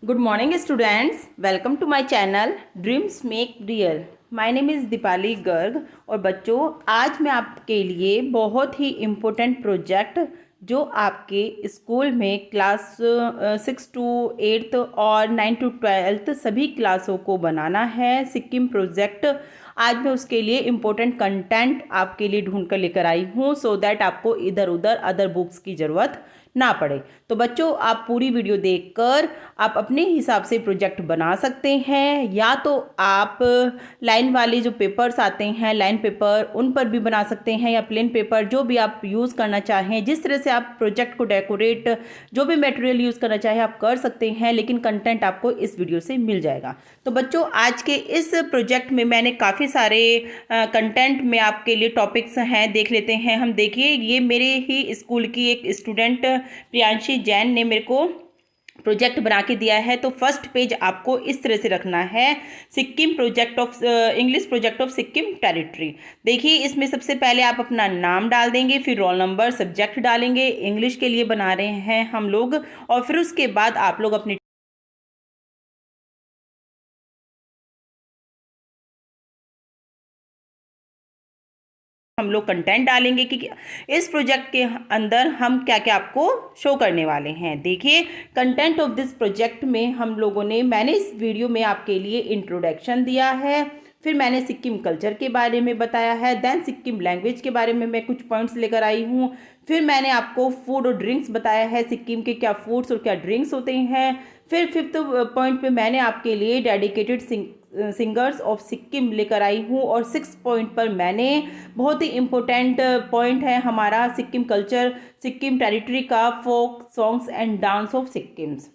Good morning students, welcome to my channel Dreams Make Real। My name is Deepali Garg. और बच्चों, आज मैं आपके लिए बहुत ही इम्पोर्टेंट प्रोजेक्ट जो आपके स्कूल में क्लास 6 to 8 और 9 to 12 सभी क्लासों को बनाना है सिक्किम प्रोजेक्ट। आज मैं उसके लिए इम्पोर्टेंट कंटेंट आपके लिए ढूंढ कर लेकर आई हूँ सो दैट आपको इधर उधर अदर बुक्स की ज़रूरत ना पड़े। तो बच्चों, आप पूरी वीडियो देखकर आप अपने हिसाब से प्रोजेक्ट बना सकते हैं, या तो आप लाइन वाले जो पेपर्स आते हैं लाइन पेपर उन पर भी बना सकते हैं, या प्लेन पेपर जो भी आप यूज़ करना चाहें, जिस तरह से आप प्रोजेक्ट को डेकोरेट जो भी मटेरियल यूज़ करना चाहें आप कर सकते हैं, लेकिन कंटेंट आपको इस वीडियो से मिल जाएगा। तो बच्चों, आज के इस प्रोजेक्ट में मैंने काफ़ी सारे कंटेंट में आपके लिए टॉपिक्स हैं, देख लेते हैं हम। देखिए, ये मेरे ही स्कूल की एक स्टूडेंट प्रियांशी जैन ने मेरे को प्रोजेक्ट बना के दिया है। तो फर्स्ट पेज आपको इस तरह से रखना है, Sikkim project of English project of Sikkim territory. देखिए, इसमें सबसे पहले आप अपना नाम डाल देंगे, फिर रोल नंबर, सब्जेक्ट डालेंगे, इंग्लिश के लिए बना रहे हैं हम लोग, और फिर उसके बाद आप लोग अपनी हम लोग कंटेंट डालेंगे कि इस प्रोजेक्ट के अंदर हम क्या क्या आपको शो करने वाले हैं। देखिए, कंटेंट ऑफ दिस प्रोजेक्ट में हम लोगों ने मैंने इस वीडियो में आपके लिए इंट्रोडक्शन दिया है, फिर मैंने सिक्किम कल्चर के बारे में बताया है, देन सिक्किम लैंग्वेज के बारे में मैं कुछ पॉइंट्स लेकर आई हूँ, फिर मैंने आपको फूड और ड्रिंक्स बताया है, सिक्किम के क्या फूड्स और क्या ड्रिंक्स होते हैं, फिर फिफ्थ पॉइंट पे मैंने आपके लिए डेडिकेटेड सिंगर्स ऑफ सिक्किम लेकर आई हूँ, और 6 पॉइंट पर मैंने बहुत ही इम्पोर्टेंट पॉइंट है हमारा सिक्किम कल्चर, सिक्किम टेरिटरी का folk songs and dance of Sikkims.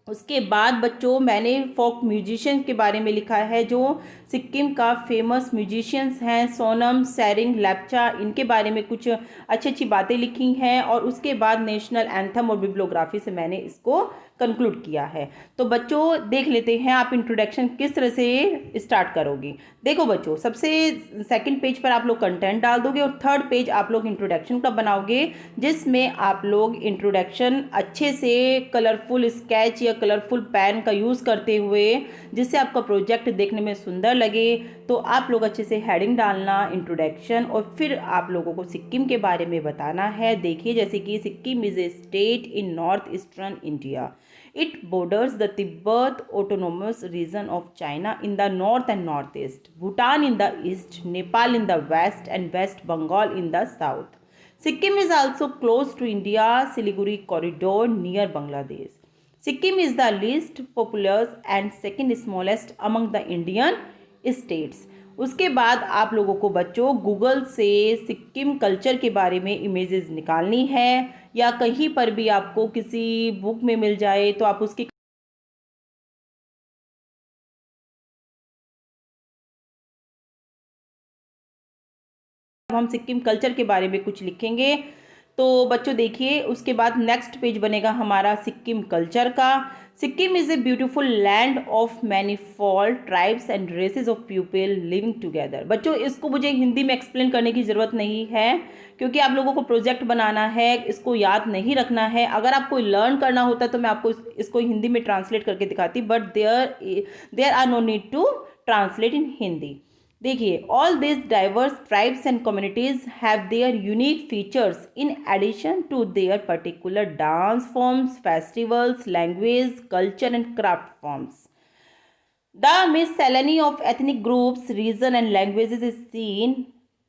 उसके बाद बच्चों, मैंने फोक म्यूजिशियन के बारे में लिखा है, जो सिक्किम का फेमस म्यूजिशियंस हैं, सोनम, सेरिंग, लेप्चा, इनके बारे में कुछ अच्छी अच्छी बातें लिखी हैं। और उसके बाद नेशनल एंथम और बिब्लियोग्राफी से मैंने इसको कंक्लूड किया है। तो बच्चों, देख लेते हैं आप इंट्रोडक्शन किस तरह से स्टार्ट करोगे। देखो बच्चों, सबसे सेकंड पेज पर आप लोग कंटेंट डाल दोगे, और थर्ड पेज आप लोग इंट्रोडक्शन का बनाओगे, जिसमें आप लोग इंट्रोडक्शन अच्छे से कलरफुल स्केच या कलरफुल पेन का यूज़ करते हुए, जिससे आपका प्रोजेक्ट देखने में सुंदर लगे, तो आप लोग अच्छे से हेडिंग डालना, इंट्रोडक्शन, और फिर आप लोगों को सिक्किम के बारे में बताना है। देखिए, जैसे कि Sikkim is A state in north eastern India. It borders the Tibet Autonomous Region of China in the north and northeast, Bhutan in the east, Nepal in the west, and West Bengal in the south. Sikkim is also close to India Siliguri corridor near Bangladesh. Sikkim is the least populous and second smallest among the Indian states. उसके बाद आप लोगों को बच्चों Google से Sikkim culture के बारे में इमेजेस निकालनी है, या कहीं पर भी आपको किसी बुक में मिल जाए तो आप उसकी हम सिक्किम कल्चर के बारे में कुछ लिखेंगे। तो बच्चों देखिए, उसके बाद नेक्स्ट पेज बनेगा हमारा सिक्किम कल्चर का। Sikkim is a beautiful land of manifold tribes and races of people living together. बच्चों, इसको मुझे हिंदी में एक्सप्लेन करने की ज़रूरत नहीं है, क्योंकि आप लोगों को प्रोजेक्ट बनाना है, इसको याद नहीं रखना है। अगर आपको लर्न करना होता तो मैं आपको इसको हिंदी में ट्रांसलेट करके दिखाती, but there are no need to translate in Hindi. देखिए, all this diverse tribes and communities have their unique features in addition to their particular dance forms, festivals, language, culture and craft forms. The miscellany of ethnic groups, region and languages is seen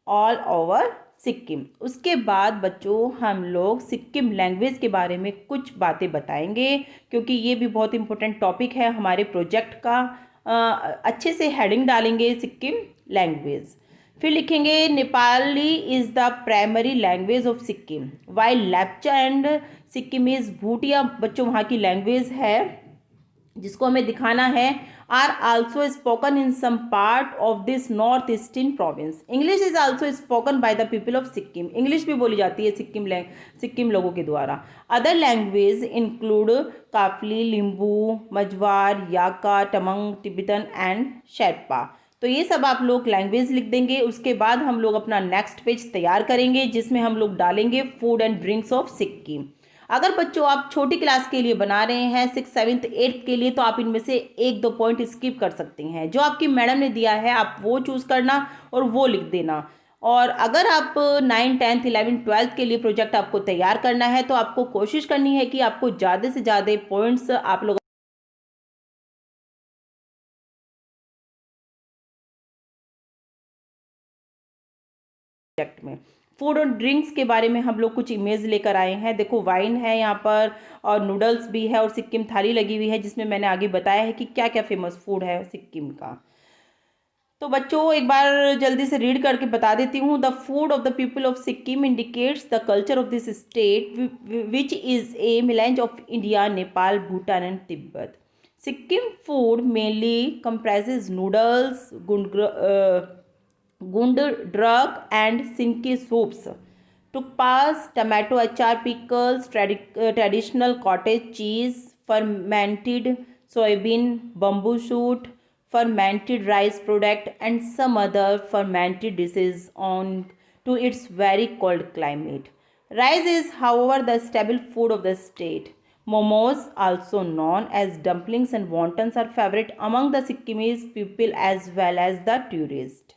all over Sikkim. उसके बाद बच्चों, हम लोग Sikkim language के बारे में कुछ बातें बताएंगे, क्योंकि ये भी बहुत इंपॉर्टेंट टॉपिक है हमारे प्रोजेक्ट का। अच्छे से हेडिंग डालेंगे सिक्किम लैंग्वेज, फिर लिखेंगे Nepali is the primary language of Sikkim, while Lepcha and Sikkimese Bhutia, बच्चों वहाँ की लैंग्वेज है जिसको हमें दिखाना है, are also spoken in some part of this north eastern province. English is also spoken by the people of Sikkim, English भी बोली जाती है सिक्किम लोगों के द्वारा। Other language include Kafli, Limbu, Majhwar, Yakha, Tamang, Tibetan and Sherpa. तो ये सब आप लोग लैंग्वेज लिख देंगे। उसके बाद हम लोग अपना नेक्स्ट पेज तैयार करेंगे, जिसमें हम लोग डालेंगे food and drinks of Sikkim. अगर बच्चों आप छोटी क्लास के लिए बना रहे हैं, 6th 7th 8th के लिए, तो आप इनमें से 1-2 पॉइंट स्किप कर सकते हैं। जो आपकी मैडम ने दिया है आप वो चूज़ करना और वो लिख देना। और अगर आप 9th 10th 11th 12th के लिए प्रोजेक्ट आपको तैयार करना है, तो आपको कोशिश करनी है कि आपको ज़्यादा से ज़्यादा पॉइंट्स आप लोग प्रोजेक्ट में। फूड और ड्रिंक्स के बारे में हम लोग कुछ इमेज लेकर आए हैं। देखो वाइन है यहाँ पर और नूडल्स भी है और सिक्किम थाली लगी हुई है, जिसमें मैंने आगे बताया है कि क्या क्या फेमस फूड है सिक्किम का। तो बच्चों एक बार जल्दी से रीड करके बता देती हूँ। The food of the people of Sikkim indicates the culture of this state which is a melange of India, Nepal, Bhutan and Tibet. Sikkim food mainly comprises noodles, gundruk and sinki soups, tukpas, tomato achar, pickles, traditional cottage cheese, fermented soybean, bamboo shoot, fermented rice product, and some other fermented dishes on to its very cold climate. Rice is, however, the staple food of the state. Momos, also known as dumplings and wontons, are favorite among the Sikkimese people as well as the tourists.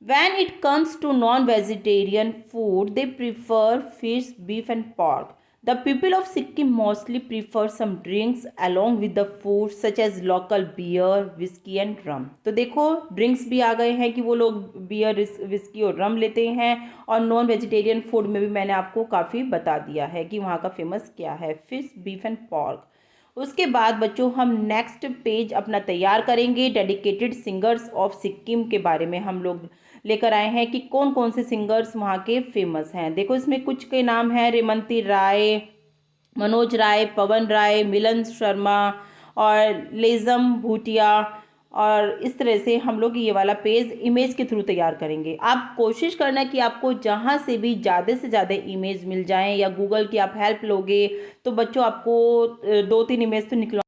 When it comes to non-vegetarian food, they prefer fish, beef and pork. The people of Sikkim mostly prefer some drinks along with the food such as local beer, whiskey and rum. तो देखो drinks भी आ गए हैं कि वो लोग beer, whisky और रम लेते हैं। और नॉन वेजिटेरियन फूड में भी मैंने आपको काफ़ी बता दिया है कि वहाँ का फेमस क्या है, फिश, बीफ एंड पॉर्क। उसके बाद बच्चों हम नेक्स्ट पेज अपना तैयार करेंगे। डेडिकेटेड सिंगर्स ऑफ सिक्किम के बारे में हम लोग लेकर आए हैं कि कौन कौन से सिंगर्स वहाँ के फेमस हैं। देखो इसमें कुछ के नाम हैं, रेवंती राय, मनोज राय, पवन राय, मिलन शर्मा और लेजम भूटिया। और इस तरह से हम लोग ये वाला पेज इमेज के थ्रू तैयार करेंगे। आप कोशिश करना कि आपको जहाँ से भी ज़्यादा से ज़्यादा इमेज मिल जाएं, या गूगल की आप हेल्प लोगे तो बच्चों आपको 2-3 इमेज तो निकल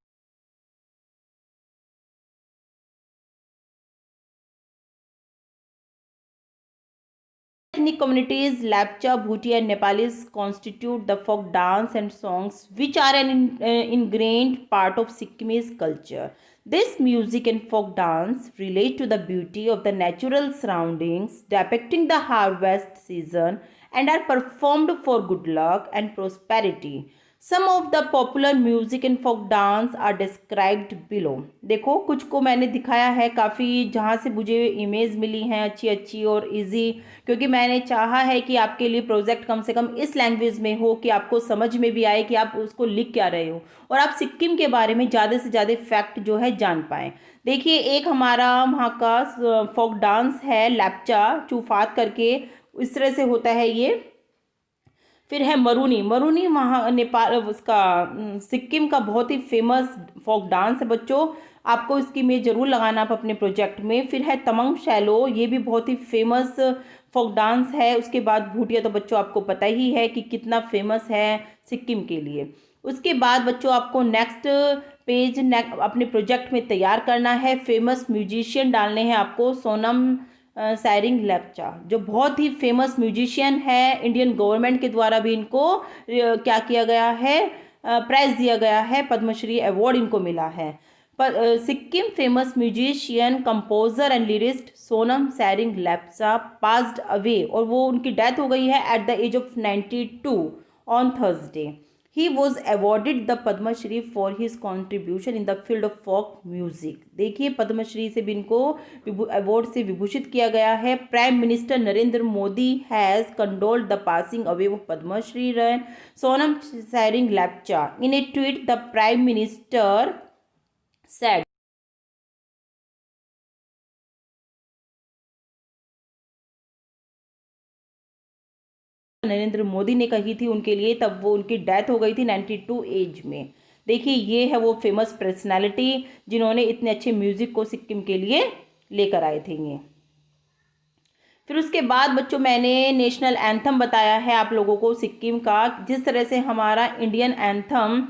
ethnic communities Lapcha, Bhuti, and Nepalis constitute the folk dance and songs, which are an ingrained part of Sikkimese culture. This music and folk dance relate to the beauty of the natural surroundings, depicting the harvest season, and are performed for good luck and prosperity. Some of the popular music and folk dance are described below. देखो कुछ को मैंने दिखाया है, काफ़ी जहाँ से मुझे इमेज मिली हैं अच्छी अच्छी और इजी, क्योंकि मैंने चाहा है कि आपके लिए प्रोजेक्ट कम से कम इस लैंग्वेज में हो कि आपको समझ में भी आए कि आप उसको लिख क्या रहे हो और आप सिक्किम के बारे में ज़्यादा से ज़्यादा फैक्ट जो है जान पाएँ। देखिए एक हमारा वहाँ का फोक डांस है लैप्चा चूफात करके, इस तरह से होता है ये। फिर है मरूनी। मरूनी वहाँ नेपाल उसका सिक्किम का बहुत ही फेमस फोक डांस है बच्चों, आपको इसकी इमेज जरूर लगाना आप अपने प्रोजेक्ट में। फिर है तमंग शैलो, ये भी बहुत ही फेमस फोक डांस है। उसके बाद भूटिया तो बच्चों आपको पता ही है कि कितना फेमस है सिक्किम के लिए। उसके बाद बच्चों आपको नेक्स्ट पेज अपने प्रोजेक्ट में तैयार करना है। फेमस म्यूजिशियन डालने हैं आपको। सोनम सैरिंग लेप्चा जो बहुत ही फेमस म्यूजिशियन है, इंडियन गवर्नमेंट के द्वारा भी इनको क्या किया गया है, प्राइज दिया गया है, पद्मश्री अवार्ड इनको मिला है। पर Sikkim famous musician, composer and lyricist Sonam Tshering Lepcha passed away और वो उनकी डेथ हो गई है at the age of 92 on Thursday. He was awarded the Padma Shri for his contribution in the field of folk music. देखिए पद्मश्री से भी इनको अवार्ड से विभूषित किया गया है। Prime minister Narendra Modi has condoled the passing away of Padmashri Sonam Tshering Lepcha. In a tweet the prime minister said Narendra Modi ने कही थी उनके लिए, तब वो उनकी डेथ हो गई थी 92 एज में। देखिए ये है वो फेमस पर्सनालिटी जिन्होंने इतने अच्छे म्यूजिक को सिक्किम के लिए लेकर आए थे ये। फिर उसके बाद बच्चों मैंने नेशनल एंथम बताया है आप लोगों को सिक्किम का। जिस तरह से हमारा इंडियन एंथम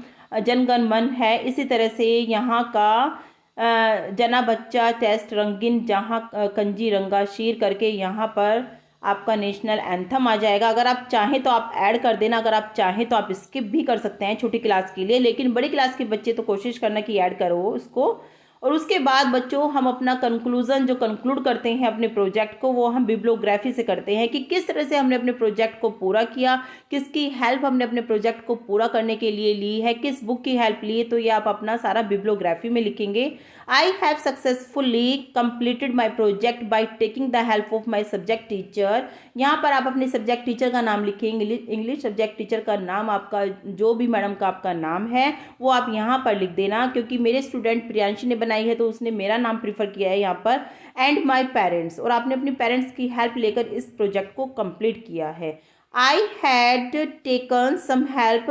जन गण मन है, इसी तरह से यहाँ का जना बच्चा टेस्ट रंगीन जहाँ कंजी रंगा शीर करके यहाँ पर आपका नेशनल एंथम आ जाएगा। अगर आप चाहें तो आप ऐड कर देना, अगर आप चाहें तो आप स्किप भी कर सकते हैं छोटी क्लास के लिए, लेकिन बड़ी क्लास के बच्चे तो कोशिश करना कि ऐड करो उसको। और उसके बाद बच्चों हम अपना कंक्लूजन जो कंक्लूड करते हैं अपने प्रोजेक्ट को, वो हम बिब्लियोग्राफी से करते हैं कि किस तरह से हमने अपने प्रोजेक्ट को पूरा किया, किसकी हेल्प हमने अपने प्रोजेक्ट को पूरा करने के लिए ली है, किस बुक की हेल्प ली है। तो ये आप अपना सारा बिब्लियोग्राफी में लिखेंगे। I have successfully completed my project by taking the help of my subject teacher. यहाँ पर आप अपने सब्जेक्ट टीचर का नाम लिखेंगे। इंग्लिश सब्जेक्ट टीचर का नाम, आपका जो भी मैडम का आपका नाम है वो आप यहाँ पर लिख देना, क्योंकि मेरे स्टूडेंट प्रियांशी ने बनाई है तो उसने मेरा नाम प्रीफर किया है यहाँ पर। एंड माई पेरेंट्स, और आपने अपने पेरेंट्स की हेल्प लेकर इस प्रोजेक्ट को कंप्लीट किया है। I had taken some help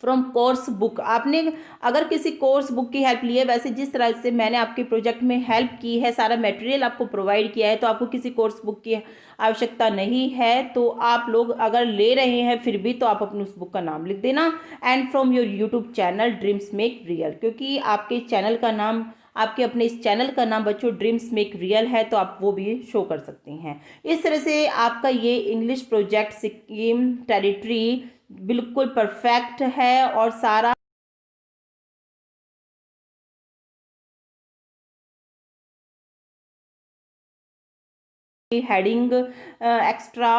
from course book. आपने अगर किसी कोर्स बुक की हेल्प ली है, वैसे जिस तरह से मैंने आपके प्रोजेक्ट में हेल्प की है, सारा मटेरियल आपको प्रोवाइड किया है, तो आपको किसी कोर्स बुक की आवश्यकता नहीं है। तो आप लोग अगर ले रहे हैं फिर भी तो आप अपने उस बुक का नाम लिख देना। And from your YouTube channel dreams make real, क्योंकि आपके चैनल का नाम, आपके अपने इस चैनल का नाम बच्चों ड्रीम्स मेक रियल है, तो आप वो भी शो कर सकते हैं। इस तरह से आपका ये इंग्लिश प्रोजेक्ट सिक्किम टेरिटरी बिल्कुल परफेक्ट है और सारा हेडिंग एक्स्ट्रा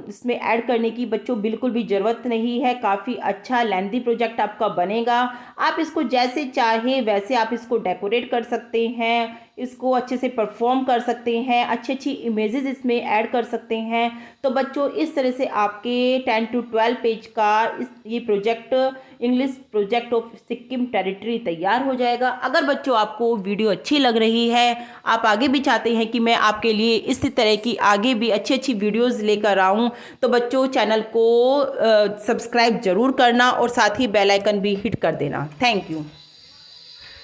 इसमें ऐड करने की बच्चों बिल्कुल भी ज़रूरत नहीं है। काफ़ी अच्छा लेंथी प्रोजेक्ट आपका बनेगा। आप इसको जैसे चाहे वैसे आप इसको डेकोरेट कर सकते हैं, इसको अच्छे से परफॉर्म कर सकते हैं, अच्छी अच्छी इमेजेस इसमें ऐड कर सकते हैं। तो बच्चों इस तरह से आपके 10 to 12 पेज का ये project English project of Sikkim territory तैयार हो जाएगा। अगर बच्चों आपको वीडियो अच्छी लग रही है, आप आगे भी चाहते हैं कि मैं आपके लिए इसी तरह की आगे भी अच्छी अच्छी वीडियोस लेकर आऊं, तो बच्चों चैनल को सब्सक्राइब जरूर करना और साथ ही बेल आइकन भी हिट कर देना। Thank you.